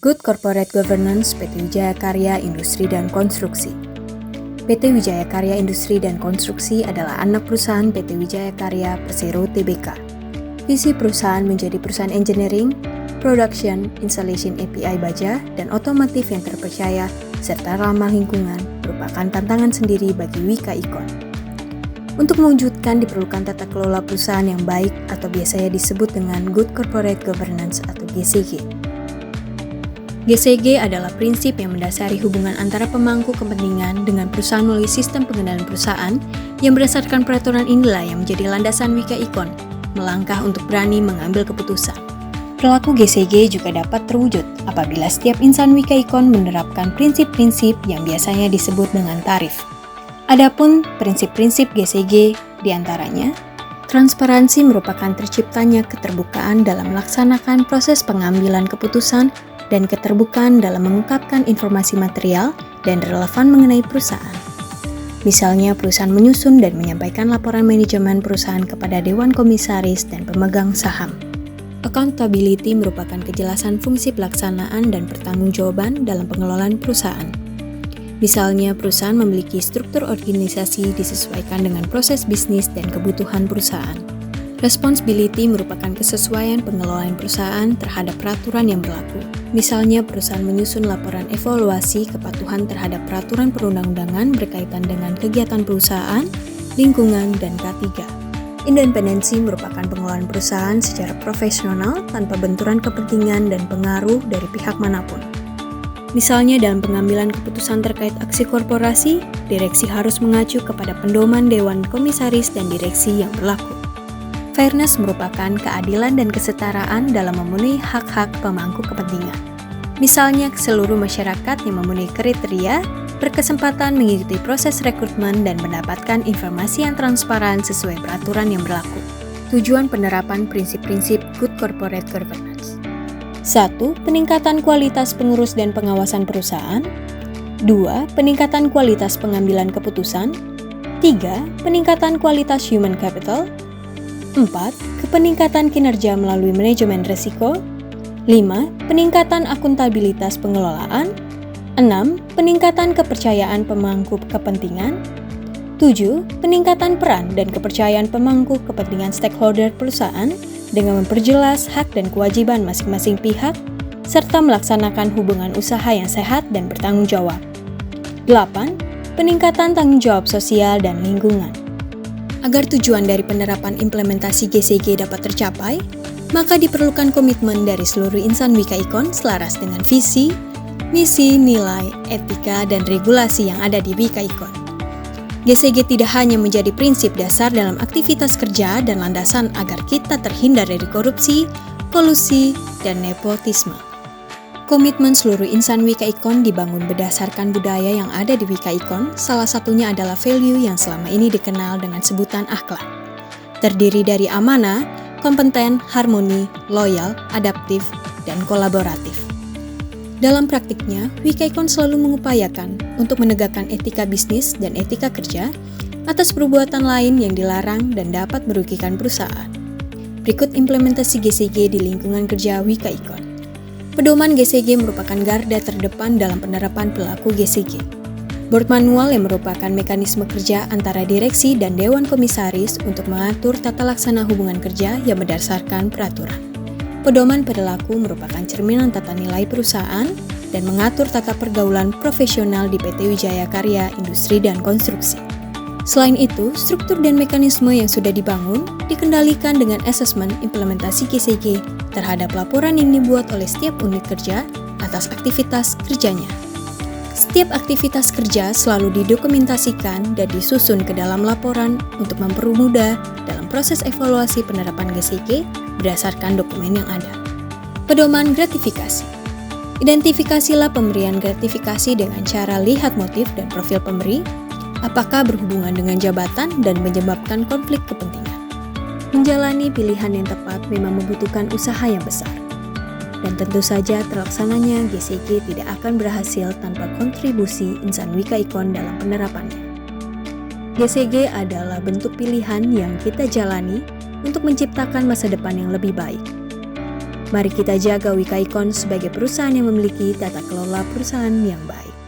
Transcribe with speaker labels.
Speaker 1: Good Corporate Governance PT Wijaya Karya Industri dan Konstruksi. PT Wijaya Karya Industri dan Konstruksi adalah anak perusahaan PT Wijaya Karya Persero Tbk. Visi perusahaan menjadi perusahaan engineering, production, installation API baja, dan otomotif yang terpercaya serta ramah lingkungan merupakan tantangan sendiri bagi Wika Icon. Untuk mewujudkan diperlukan tata kelola perusahaan yang baik atau biasanya disebut dengan Good Corporate Governance atau GCG. GCG adalah prinsip yang mendasari hubungan antara pemangku kepentingan dengan perusahaan melalui sistem pengendalian perusahaan yang berdasarkan peraturan inilah yang menjadi landasan Wika Icon melangkah untuk berani mengambil keputusan. Perilaku GCG juga dapat terwujud apabila setiap insan Wika Icon menerapkan prinsip-prinsip yang biasanya disebut dengan tarif. Adapun prinsip-prinsip GCG diantaranya, transparansi merupakan terciptanya keterbukaan dalam melaksanakan proses pengambilan keputusan dan keterbukaan dalam mengungkapkan informasi material dan relevan mengenai perusahaan. Misalnya, perusahaan menyusun dan menyampaikan laporan manajemen perusahaan kepada Dewan Komisaris dan pemegang saham. Accountability merupakan kejelasan fungsi pelaksanaan dan pertanggungjawaban dalam pengelolaan perusahaan. Misalnya, perusahaan memiliki struktur organisasi disesuaikan dengan proses bisnis dan kebutuhan perusahaan. Responsibility merupakan kesesuaian pengelolaan perusahaan terhadap peraturan yang berlaku. Misalnya, perusahaan menyusun laporan evaluasi kepatuhan terhadap peraturan perundang-undangan berkaitan dengan kegiatan perusahaan, lingkungan, dan K3. Independensi merupakan pengelolaan perusahaan secara profesional tanpa benturan kepentingan dan pengaruh dari pihak manapun. Misalnya dalam pengambilan keputusan terkait aksi korporasi, direksi harus mengacu kepada pedoman Dewan Komisaris dan direksi yang berlaku. Fairness merupakan keadilan dan kesetaraan dalam memenuhi hak-hak pemangku kepentingan. Misalnya, seluruh masyarakat yang memenuhi kriteria berkesempatan mengikuti proses rekrutmen dan mendapatkan informasi yang transparan sesuai peraturan yang berlaku. Tujuan penerapan prinsip-prinsip Good Corporate Governance: 1. Peningkatan kualitas pengurus dan pengawasan perusahaan. 2. Peningkatan kualitas pengambilan keputusan. 3. Peningkatan kualitas human capital. 4. Peningkatan kinerja melalui manajemen risiko. 5. Peningkatan akuntabilitas pengelolaan. 6. Peningkatan kepercayaan pemangku kepentingan. 7. Peningkatan peran dan kepercayaan pemangku kepentingan stakeholder perusahaan dengan memperjelas hak dan kewajiban masing-masing pihak, serta melaksanakan hubungan usaha yang sehat dan bertanggung jawab. 8. Peningkatan tanggung jawab sosial dan lingkungan. Agar tujuan dari penerapan implementasi GCG dapat tercapai, maka diperlukan komitmen dari seluruh insan Wika Icon selaras dengan visi, misi, nilai, etika, dan regulasi yang ada di Wika Icon. GCG tidak hanya menjadi prinsip dasar dalam aktivitas kerja dan landasan agar kita terhindar dari korupsi, kolusi, dan nepotisme. Komitmen seluruh insan Wika Icon dibangun berdasarkan budaya yang ada di Wika Icon, salah satunya adalah value yang selama ini dikenal dengan sebutan akhlak. Terdiri dari amanah, kompeten, harmoni, loyal, adaptif, dan kolaboratif. Dalam praktiknya, Wika Icon selalu mengupayakan untuk menegakkan etika bisnis dan etika kerja atas perbuatan lain yang dilarang dan dapat merugikan perusahaan. Berikut implementasi GCG di lingkungan kerja Wika Icon. Pedoman GCG merupakan garda terdepan dalam penerapan perilaku GCG. Board manual yang merupakan mekanisme kerja antara direksi dan Dewan Komisaris untuk mengatur tata laksana hubungan kerja yang berdasarkan peraturan. Pedoman perilaku merupakan cerminan tata nilai perusahaan dan mengatur tata pergaulan profesional di PT Wijaya Karya Industri dan Konstruksi. Selain itu, struktur dan mekanisme yang sudah dibangun dikendalikan dengan asesmen implementasi GCG terhadap laporan yang dibuat oleh setiap unit kerja atas aktivitas kerjanya. Setiap aktivitas kerja selalu didokumentasikan dan disusun ke dalam laporan untuk mempermudah dalam proses evaluasi penerapan GCG berdasarkan dokumen yang ada. Pedoman gratifikasi. Identifikasilah pemberian gratifikasi dengan cara lihat motif dan profil pemberi, apakah berhubungan dengan jabatan dan menyebabkan konflik kepentingan. Menjalani pilihan yang tepat memang membutuhkan usaha yang besar. Dan tentu saja terlaksananya GCG tidak akan berhasil tanpa kontribusi insan Wika Icon dalam penerapannya. GCG adalah bentuk pilihan yang kita jalani untuk menciptakan masa depan yang lebih baik. Mari kita jaga Wika Icon sebagai perusahaan yang memiliki tata kelola perusahaan yang baik.